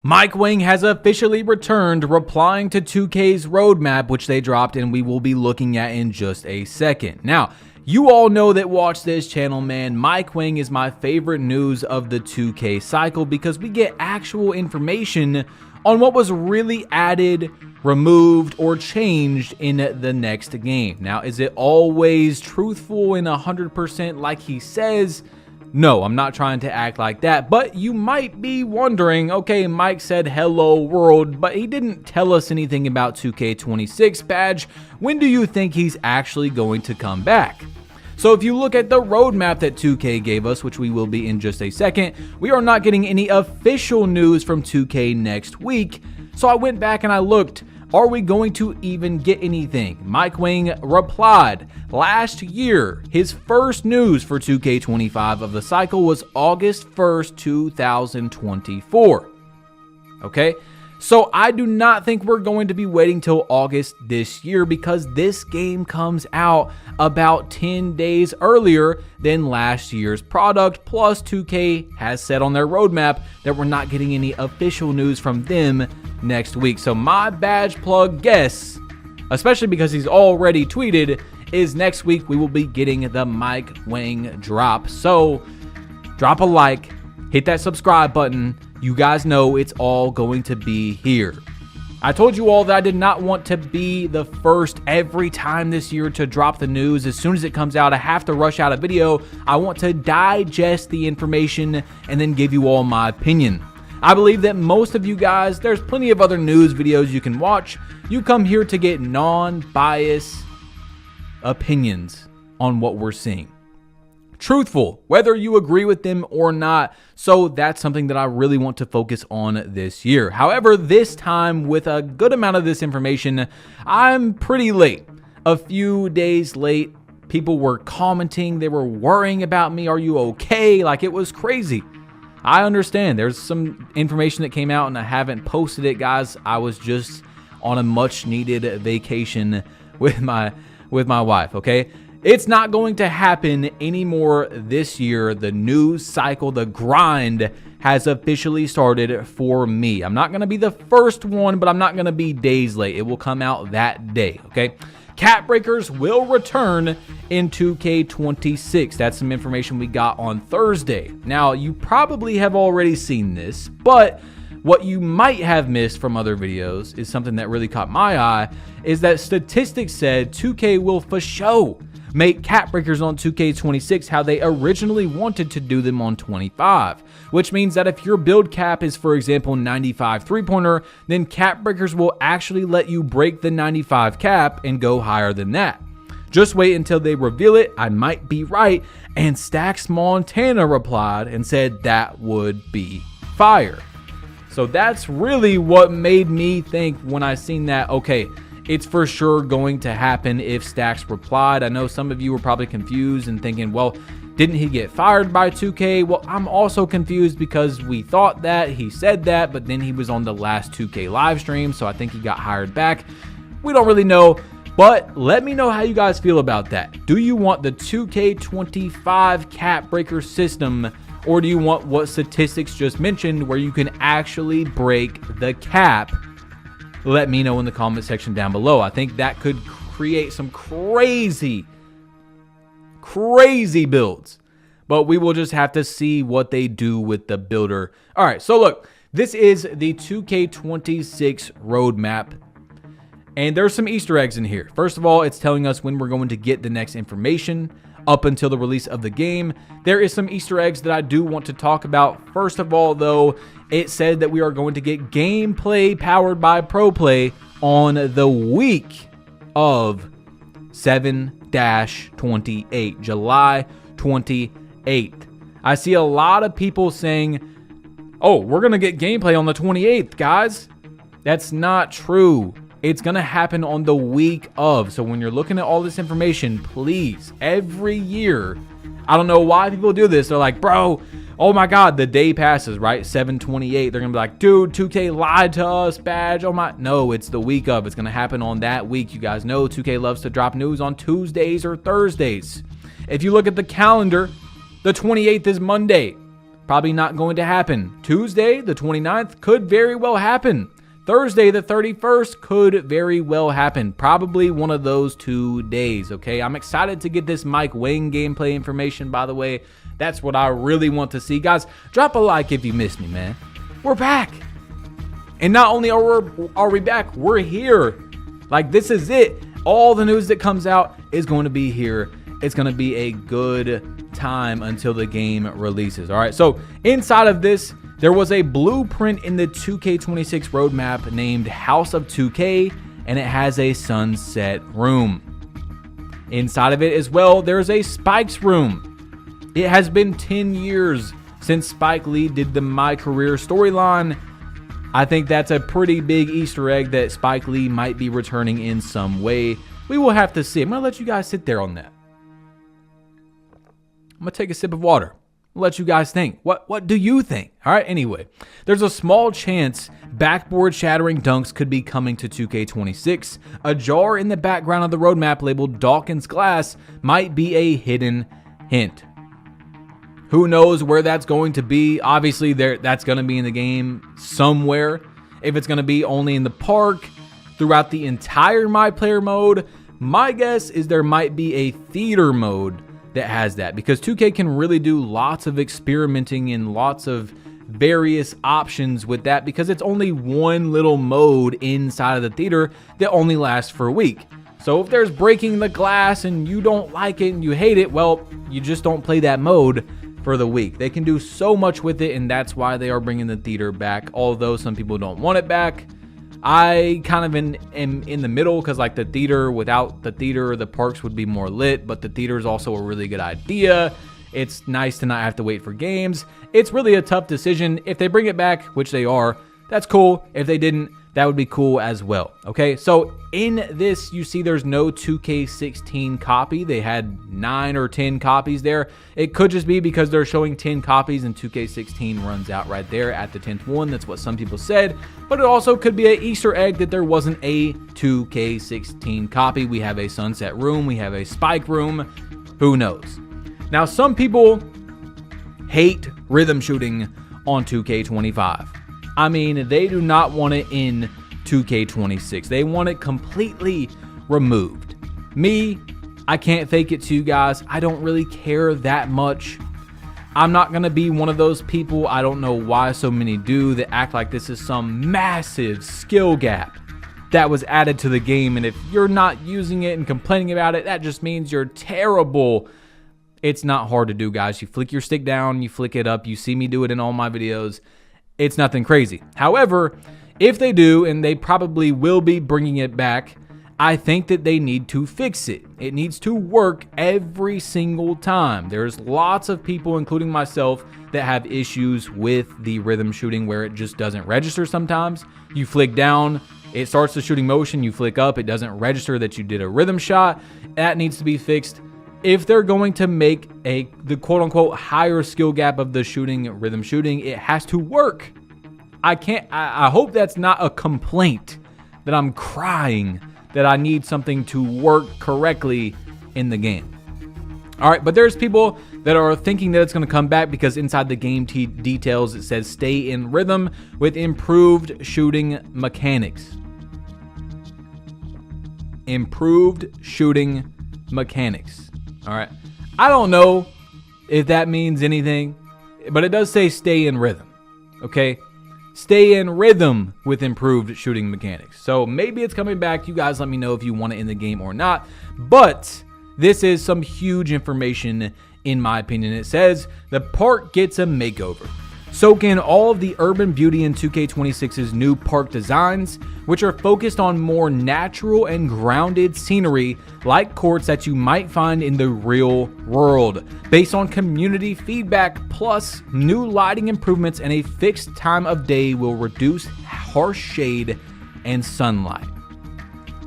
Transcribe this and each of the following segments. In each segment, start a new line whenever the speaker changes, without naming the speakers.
Mike Wang has officially returned, replying to 2K's roadmap, which they dropped and we will be looking at in just a second. Now, you all know that watch this channel, man. Mike Wang is my favorite news of the 2K cycle because we get actual information on what was really added, removed, or changed in the next game. Now, is it always truthful and 100% like he says? No, I'm not trying to act like that, but you might be wondering, okay, Mike said hello world, but he didn't tell us anything about 2K26 badge. When do you think he's actually going to come back? So if you look at the roadmap that 2K gave us, which we will be in just a second, we are not getting any official news from 2K next week. So I went back and I looked, are we going to even get anything? Mike Wang replied, last year, his first news for 2K25 of the cycle was August 1st, 2024. Okay? So I do not think we're going to be waiting till August this year because this game comes out about 10 days earlier than last year's product. Plus 2K has said on their roadmap that we're not getting any official news from them next week. So my badge plug guess, especially because he's already tweeted, is next week we will be getting the Mike Wang drop. So drop a like, hit that subscribe button. You guys know it's all going to be here. I told you all that I did not want to be the first every time this year to drop the news. As soon as it comes out, I have to rush out a video. I want to digest the information and then give you all my opinion. I believe that most of you guys, there's plenty of other news videos you can watch. You come here to get non-biased opinions on what we're seeing. Truthful, whether you agree with them or not. So that's something that I really want to focus on this year. However, this time with a good amount of this information, I'm pretty late. A few days late. People were commenting. They were worrying about me. Are you okay? Like, it was crazy. I understand. There's some information that came out and I haven't posted it, guys. I was just on a much needed vacation with my wife, okay? It's not going to happen anymore this year. The news cycle, the grind has officially started for me. I'm not going to be the first one, but I'm not going to be days late. It will come out that day, okay? Cap breakers will return in 2K26. That's some information we got on Thursday. Now, you probably have already seen this, but what you might have missed from other videos is something that really caught my eye, is that statistics said 2K will for sure make cap breakers on 2K26 how they originally wanted to do them on 25, which means that if your build cap is, for example, 95 three-pointer, then cap breakers will actually let you break the 95 cap and go higher than that. Just wait until they reveal it. I might be right. And Stacks Montana replied and said that would be fire. So that's really what made me think when I seen that, okay, it's for sure going to happen if Stacks replied. I know some of you were probably confused and thinking, well, didn't he get fired by 2K? Well, I'm also confused because we thought that he said that, but then he was on the last 2K live stream, so I think he got hired back. We don't really know, but let me know how you guys feel about that. Do you want the 2K25 cap breaker system, or do you want what statistics just mentioned where you can actually break the cap? Let me know in the comment section down below. I think that could create some crazy builds, but we will just have to see what they do with the builder. All right, so look, this is the 2K26 roadmap, and there's some Easter eggs in here. First of all, it's telling us when we're going to get the next information up until the release of the game. There is some Easter eggs that I do want to talk about. First of all, though, it said that we are going to get gameplay powered by ProPlay on the week of 7-28, July 28th. I see a lot of people saying, oh, we're going to get gameplay on the 28th, guys. That's not true. It's going to happen on the week of. So when you're looking at all this information, please, every year, I don't know why people do this. They're like, bro, oh my God, the day passes, right? 7/28. They're going to be like, dude, 2K lied to us, badge. Oh my. No, it's the week of. It's going to happen on that week. You guys know 2K loves to drop news on Tuesdays or Thursdays. If you look at the calendar, the 28th is Monday. probably not going to happen. Tuesday, the 29th, could very well happen. Thursday, the 31st, could very well happen. Probably one of those 2 days, okay? I'm excited to get this Mike Wang gameplay information, by the way. That's what I really want to see. Guys, drop a like if you missed me, man. We're back. And not only are we back, we're here. Like, this is it. All the news that comes out is going to be here. It's going to be a good time until the game releases. All right, so inside of this, there was a blueprint in the 2K26 roadmap named House of 2K, and it has a sunset room. Inside of it as well, there's a Spike's room. It has been 10 years since Spike Lee did the MyCareer storyline. I think that's a pretty big Easter egg that Spike Lee might be returning in some way. We will have to see. I'm going to let you guys sit there on that. I'm going to take a sip of water. I'll let you guys think. What do you think? All right, anyway. There's a small chance backboard shattering dunks could be coming to 2K26. A jar in the background of the roadmap labeled Dawkins Glass might be a hidden hint. Who knows where that's going to be? Obviously, that's going to be in the game somewhere. If it's going to be only in the park throughout the entire MyPlayer mode, my guess is there might be a theater mode that has that, because 2K can really do lots of experimenting and lots of various options with that, because it's only one little mode inside of the theater that only lasts for a week. So if there's breaking the glass and you don't like it and you hate it, well, you just don't play that mode for the week. They can do so much with it, and that's why they are bringing the theater back, although some people don't want it back. I kind of am in the middle, because like the theater, without the theater, the parks would be more lit, but the theater is also a really good idea. It's nice to not have to wait for games. It's really a tough decision. If they bring it back, which they are, that's cool. If they didn't, that would be cool as well. Okay, so in this, you see there's no 2K16 copy. They had 9 or 10 copies there. It could just be because they're showing 10 copies and 2K16 runs out right there at the 10th one. That's what some people said. But it also could be an Easter egg that there wasn't a 2K16 copy. We have a sunset room. We have a spike room. Who knows? Now, some people hate rhythm shooting on 2K25. I mean, they do not want it in 2K26. They want it completely removed. Me, I can't fake it to you guys. I don't really care that much. I'm not going to be one of those people, I don't know why so many do, that act like this is some massive skill gap that was added to the game. And if you're not using it and complaining about it, that just means you're terrible. It's not hard to do, guys. You flick your stick down, you flick it up. You see me do it in all my videos. It's nothing crazy. However, if they do, and they probably will be bringing it back, I think that they need to fix it. It needs to work every single time. There's lots of people, including myself, that have issues with the rhythm shooting where it just doesn't register sometimes. You flick down, it starts the shooting motion, you flick up, it doesn't register that you did a rhythm shot. That needs to be fixed. If they're going to make the quote-unquote higher skill gap of the rhythm shooting, it has to work. I hope that's not a complaint, that I'm crying that I need something to work correctly in the game. All right, but there's people that are thinking that it's going to come back because inside the game details it says stay in rhythm with improved shooting mechanics. Improved shooting mechanics. All right. I don't know if that means anything, but it does say stay in rhythm. Okay? Stay in rhythm with improved shooting mechanics. So maybe it's coming back. You guys let me know if you want it in the game or not. But this is some huge information in my opinion. It says the park gets a makeover. Soak in all of the urban beauty in 2K26's new park designs, which are focused on more natural and grounded scenery like courts that you might find in the real world. Based on community feedback, plus new lighting improvements and a fixed time of day will reduce harsh shade and sunlight.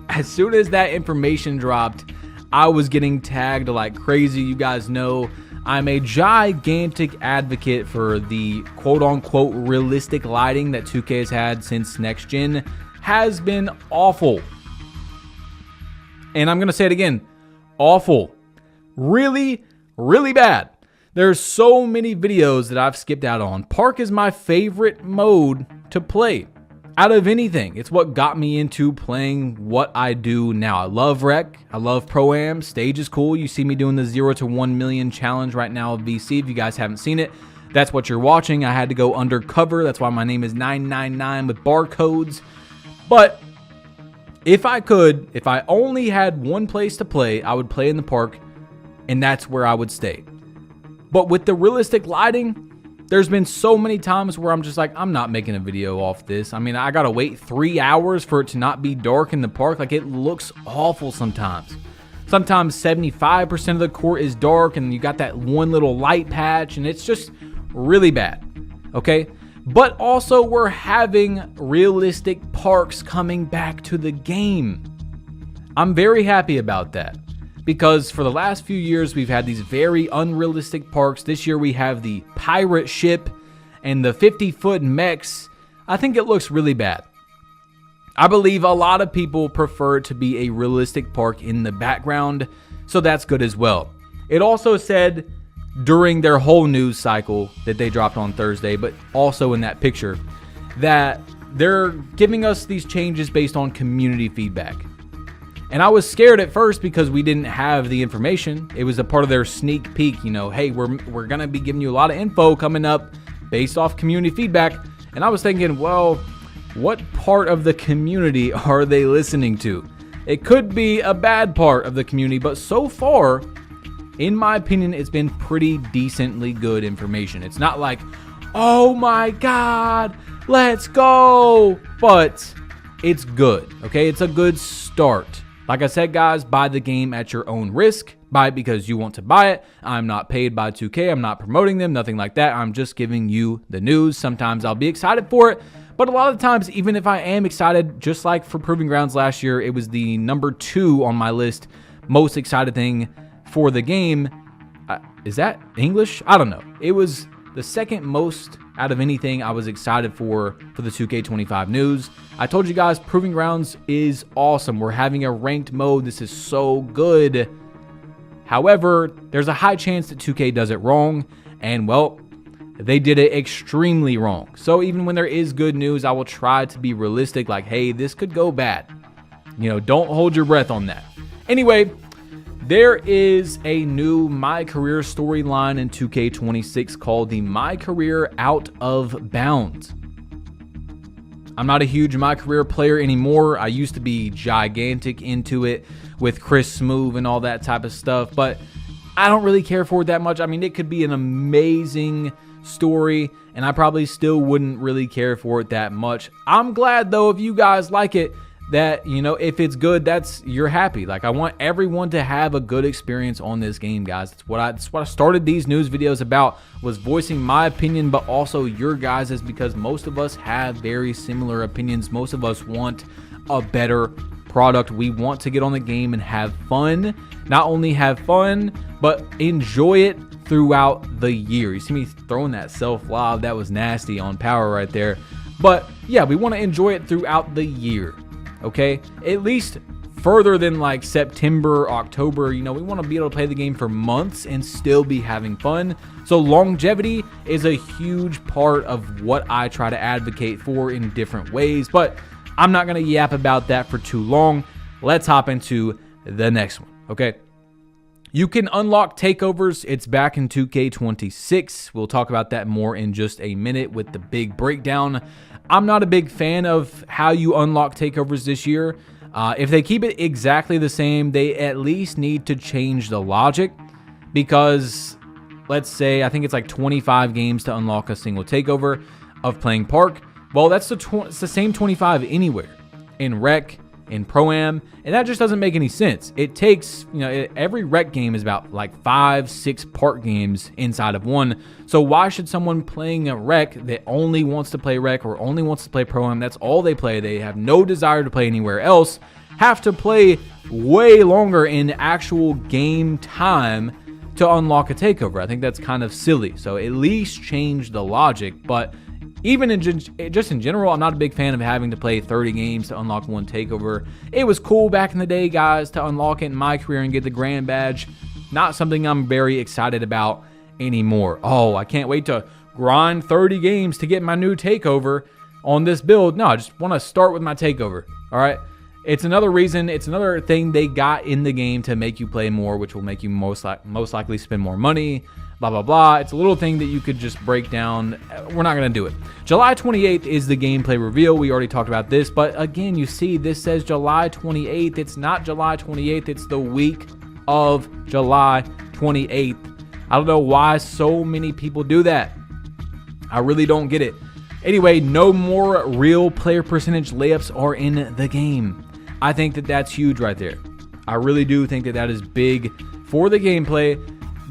As soon as that information dropped, I was getting tagged like crazy. You guys know I'm a gigantic advocate for the quote-unquote realistic lighting that 2K has had since next gen. Has been awful. And I'm going to say it again. Awful. Really, really bad. There's so many videos that I've skipped out on. Park is my favorite mode to play out of anything. It's what got me into playing what I do now. I love Rec. I love Pro-Am. Stage is cool. You see me doing the 0 to 1 million challenge right now of VC. If you guys haven't seen it, that's what you're watching. I had to go undercover. That's why my name is 999 with barcodes. But if I only had one place to play, I would play in the park, and that's where I would stay. But with the realistic lighting, there's been so many times where I'm just like, I'm not making a video off this. I mean, I gotta wait 3 hours for it to not be dark in the park. Like, it looks awful sometimes. Sometimes 75% of the court is dark and you got that one little light patch, and it's just really bad, okay? But also, we're having realistic parks coming back to the game. I'm very happy about that, because for the last few years, we've had these very unrealistic parks. This year, we have the pirate ship and the 50-foot mechs. I think it looks really bad. I believe a lot of people prefer it to be a realistic park in the background, so that's good as well. It also said during their whole news cycle that they dropped on Thursday, but also in that picture, that they're giving us these changes based on community feedback. And I was scared at first because we didn't have the information. It was a part of their sneak peek, you know, hey, we're going to be giving you a lot of info coming up based off community feedback. And I was thinking, well, what part of the community are they listening to? It could be a bad part of the community, but so far, in my opinion, it's been pretty decently good information. It's not like, oh my God, let's go, but it's good, okay? It's a good start. Like I said, guys, buy the game at your own risk. Buy it because you want to buy it. I'm not paid by 2K. I'm not promoting them, nothing like that. I'm just giving you the news. Sometimes I'll be excited for it, but a lot of the times, even if I am excited, just like for Proving Grounds last year, it was the number 2 on my list, most excited thing for the game. Is that English? I don't know. It was the second most out of anything I was excited for the 2K25 news. I told you guys, Proving Grounds is awesome. We're having a ranked mode. This is so good. However, there's a high chance that 2K does it wrong, and well, they did it extremely wrong. So even when there is good news, I will try to be realistic, like, hey, this could go bad. You know, don't hold your breath on that. Anyway, there is a new MyCareer storyline in 2K26 called the MyCareer Out of Bounds. I'm not a huge MyCareer player anymore. I used to be gigantic into it with Chris Smoove and all that type of stuff, but I don't really care for it that much. I mean, it could be an amazing story, and I probably still wouldn't really care for it that much. I'm glad, though, if you guys like it, that, you know, if it's good, you're happy. Like, I want everyone to have a good experience on this game, guys. That's what I started these news videos about, was voicing my opinion, but also your guys's, because most of us have very similar opinions. Most of us want a better product. We want to get on the game and have fun. Not only have fun, but enjoy it throughout the year. You see me throwing that self-lob. That was nasty on power right there. But yeah, we want to enjoy it throughout the year. Okay, at least further than like September, October. You know, we want to be able to play the game for months and still be having fun. So longevity is a huge part of what I try to advocate for in different ways, but I'm not going to yap about that for too long. Let's hop into the next one, okay? You can unlock takeovers. It's back in 2K26. We'll talk about that more in just a minute with the big breakdown. I'm not a big fan of how you unlock takeovers this year. If they keep it exactly the same, they at least need to change the logic, because let's say, I think it's like 25 games to unlock a single takeover of playing Park. Well, it's the same 25 anywhere, in Rec, in Pro-Am, and that just doesn't make any sense. It takes, you know, every Rec game is about like 5-6 Park games inside of one. So why should someone playing a Rec that only wants to play Rec or only wants to play Pro-Am, that's all they play, they have no desire to play anywhere else, have to play way longer in actual game time to unlock a takeover? I think that's kind of silly. So at least change the logic. But even just in general, I'm not a big fan of having to play 30 games to unlock one takeover. It was cool back in the day, guys, to unlock it in MyCareer and get the grand badge. Not something I'm very excited about anymore. Oh, I can't wait to grind 30 games to get my new Takeover on this build. No, I just want to start with my Takeover. All right. It's another reason, it's another thing they got in the game to make you play more, which will make you most likely spend more money, blah, blah, blah. It's a little thing that you could just break down. We're not going to do it. July 28th is the gameplay reveal. We already talked about this, but again, you see, this says July 28th. It's not July 28th. It's the week of July 28th. I don't know why so many people do that. I really don't get it. Anyway, no more real player percentage layups are in the game. I think that that's huge right there. I really do think that that is big for the gameplay.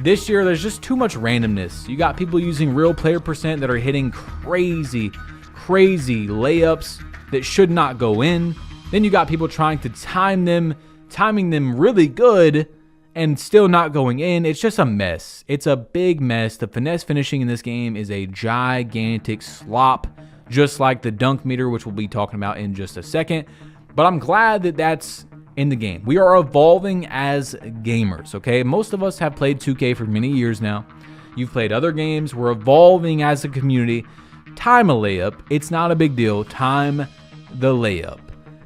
This year, there's just too much randomness. You got people using real player percent that are hitting crazy layups that should not go in. Then you got people trying to timing them really good and still not going in. It's just a mess. It's a big mess. The finesse finishing in this game is a gigantic slop, just like the dunk meter, which we'll be talking about in just a second. But I'm glad that that's in the game. We are evolving as gamers, okay? Most of us have played 2K for many years now. You've played other games. We're evolving as a community. Time a layup. It's not a big deal. Time the layup.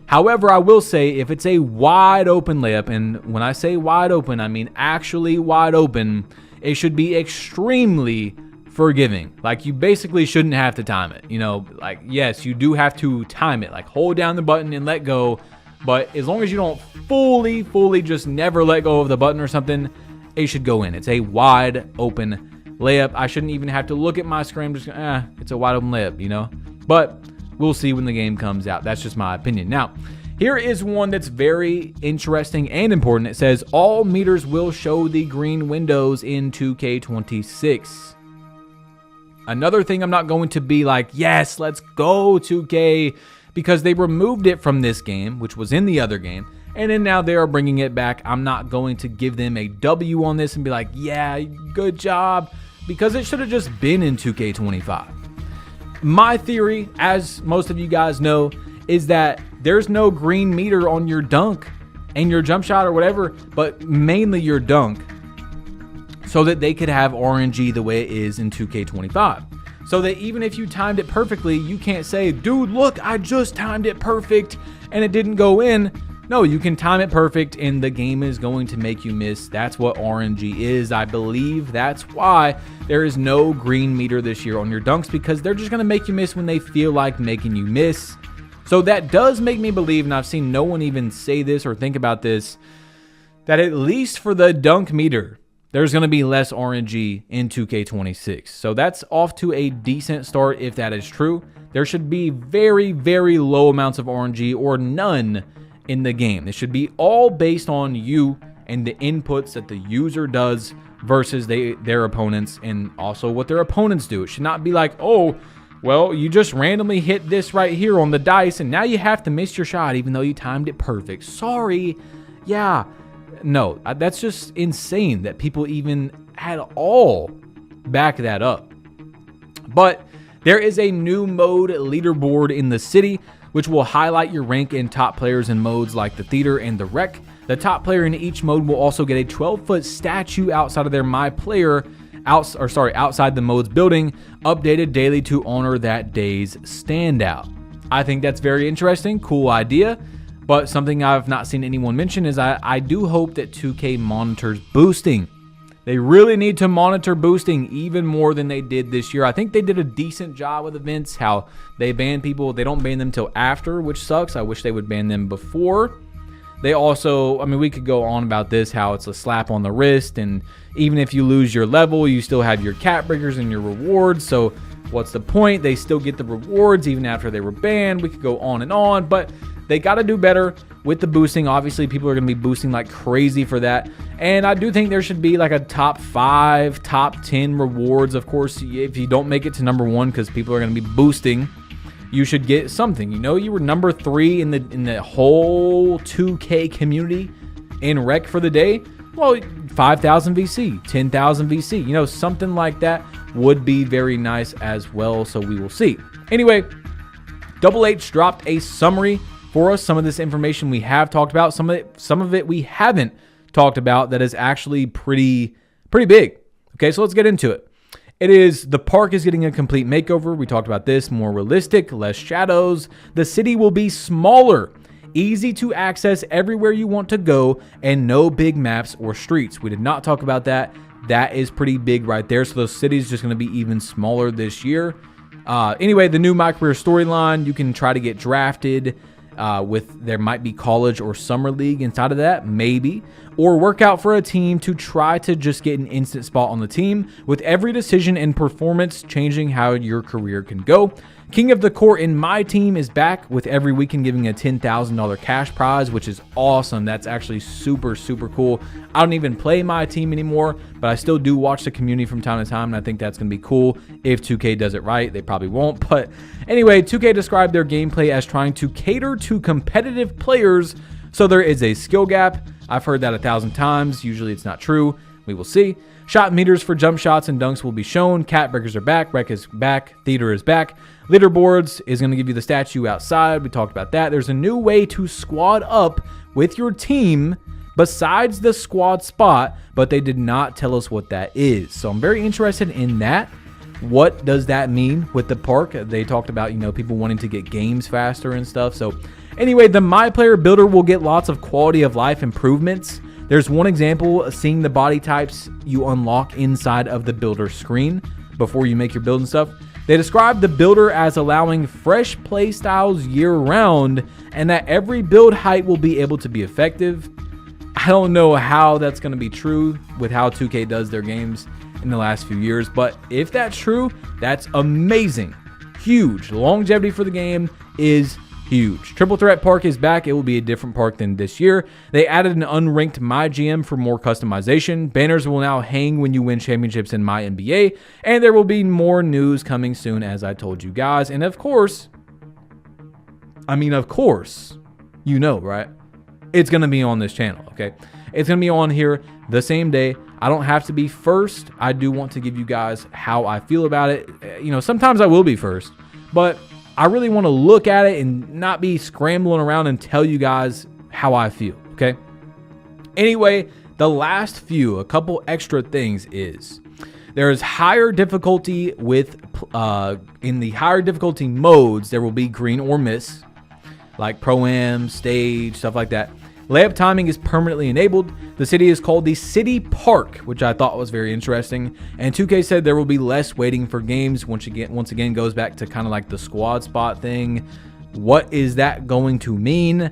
However, I will say if it's a wide open layup, and when I say wide open, I mean actually wide open, it should be extremely forgiving. Like, you basically shouldn't have to time it. You know, like, yes, you do have to time it. Like, hold down the button and let go. But as long as you don't fully just never let go of the button or something, it should go in. It's a wide open layup. I shouldn't even have to look at my screen. Just, it's a wide open layup, you know? But we'll see when the game comes out. That's just my opinion. Now, here is one that's very interesting and important. It says all meters will show the green windows in 2K26. Another thing I'm not going to be like, yes, let's go 2K, because they removed it from this game, which was in the other game, and then now they are bringing it back. I'm not going to give them a W on this and be like, yeah, good job, because it should have just been in 2K25. My theory, as most of you guys know, is that there's no green meter on your dunk and your jump shot or whatever, but mainly your dunk, so that they could have RNG the way it is in 2K25. So that even if you timed it perfectly, you can't say, dude, look, I just timed it perfect and it didn't go in. No, you can time it perfect and the game is going to make you miss. That's what RNG is. I believe that's why there is no green meter this year on your dunks, because they're just going to make you miss when they feel like making you miss. So that does make me believe, and I've seen no one even say this or think about this, that at least for the dunk meter, there's going to be less RNG in 2K26. So that's off to a decent start if that is true. There should be very low amounts of RNG or none in the game. It should be all based on you and the inputs that the user does versus their opponents, and also what their opponents do. It should not be like, oh, well, you just randomly hit this right here on the dice and now you have to miss your shot even though you timed it perfect. Sorry. Yeah. No, that's just insane that people even at all back that up. But there is a new mode leaderboard in the city, which will highlight your rank and top players in modes like the theater and the rec. The top player in each mode will also get a 12-foot statue outside of their MyPlayer, outside the mode's building, updated daily to honor that day's standout. I think that's very interesting, cool idea. But something I've not seen anyone mention is I do hope that 2K monitors boosting. They really need to monitor boosting even more than they did this year. I think they did a decent job with events, how they ban people. They don't ban them till after, which sucks. I wish they would ban them before. They also, I mean, we could go on about this, how it's a slap on the wrist, and even if you lose your level, you still have your cap breakers and your rewards. So what's the point? They still get the rewards even after they were banned. We could go on, but they got to do better with the boosting. Obviously, people are going to be boosting like crazy for that. And I do think there should be like a top 5, top 10 rewards. Of course, if you don't make it to number 1 because people are going to be boosting, you should get something. You know, you were number 3 in the whole 2K community in rec for the day. Well, 5,000 VC, 10,000 VC, you know, something like that would be very nice as well. So we will see. Anyway, Double H dropped a summary for us. Some of this information we have talked about, some of it we haven't talked about, that is actually pretty big. Okay, so let's get into it. The park is getting a complete makeover. We talked about this. More realistic, less shadows. The city will be smaller, easy to access everywhere you want to go, and no big maps or streets. We did not talk about that. That is pretty big right there. So the city is just going to be even smaller this year. Anyway, the new MyCareer storyline, you can try to get drafted there might be college or summer league inside of that, maybe, or work out for a team to try to just get an instant spot on the team, with every decision and performance changing how your career can go. King of the Court in my team is back, with every weekend giving a $10,000 cash prize, which is awesome. That's actually super, super cool. I don't even play my team anymore, but I still do watch the community from time to time, and I think that's going to be cool if 2K does it right. They probably won't, but anyway, 2K described their gameplay as trying to cater to competitive players, so there is a skill gap. I've heard that 1,000 times. Usually it's not true. We will see. Shot meters for jump shots and dunks will be shown. Cat breakers are back. Rec is back. Theater is back. Leaderboards is going to give you the statue outside. We talked about that. There's a new way to squad up with your team besides the squad spot, but they did not tell us what that is. So I'm very interested in that. What does that mean with the park? They talked about, people wanting to get games faster and stuff. So anyway, the MyPlayer builder will get lots of quality of life improvements. There's one example, seeing the body types you unlock inside of the builder screen before you make your build and stuff. They describe the builder as allowing fresh play styles year-round, and that every build height will be able to be effective. I don't know how that's going to be true with how 2K does their games in the last few years, but if that's true, that's amazing. Huge. Longevity for the game is huge. Triple Threat Park is back. It will be a different park than this year. They added an unranked MyGM for more customization. Banners will now hang when you win championships in MyNBA, and there will be more news coming soon, as I told you guys. And of course, you know, right? It's going to be on this channel, okay? It's going to be on here the same day. I don't have to be first. I do want to give you guys how I feel about it. Sometimes I will be first, but I really want to look at it and not be scrambling around and tell you guys how I feel, okay? Anyway, the last few, a couple extra things is there is higher difficulty with, in the higher difficulty modes, there will be green or miss, like Pro-Am, Stage, stuff like that. Layup timing is permanently enabled. The city is called the City Park, which I thought was very interesting. And 2K said there will be less waiting for games. Once again, goes back to kind of like the squad spot thing. What is that going to mean?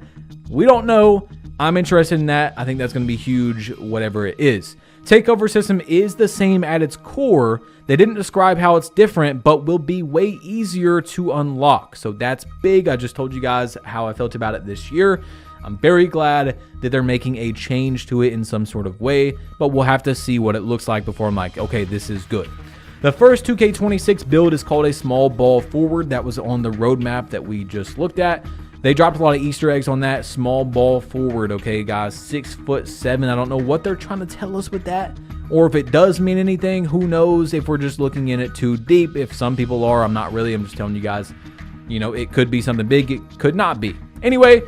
We don't know. I'm interested in that. I think that's going to be huge, whatever it is. Takeover system is the same at its core. They didn't describe how it's different, but will be way easier to unlock. So that's big. I just told you guys how I felt about it this year. I'm very glad that they're making a change to it in some sort of way, but we'll have to see what it looks like before I'm like, okay, this is good. The first 2K26 build is called a small ball forward. That was on the roadmap that we just looked at. They dropped a lot of Easter eggs on that small ball forward, okay, guys, 6'7". I don't know what they're trying to tell us with that, or if it does mean anything. Who knows if we're just looking in it too deep. If some people are, I'm not really. I'm just telling you guys, it could be something big. It could not be. Anyway,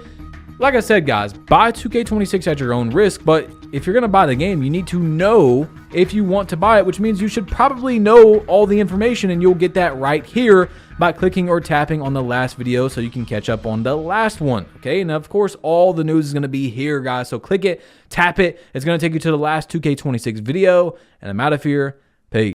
like I said, guys, buy 2K26 at your own risk, but if you're going to buy the game, you need to know if you want to buy it, which means you should probably know all the information, and you'll get that right here by clicking or tapping on the last video so you can catch up on the last one, okay? And of course, all the news is going to be here, guys, so click it, tap it. It's going to take you to the last 2K26 video, and I'm out of here.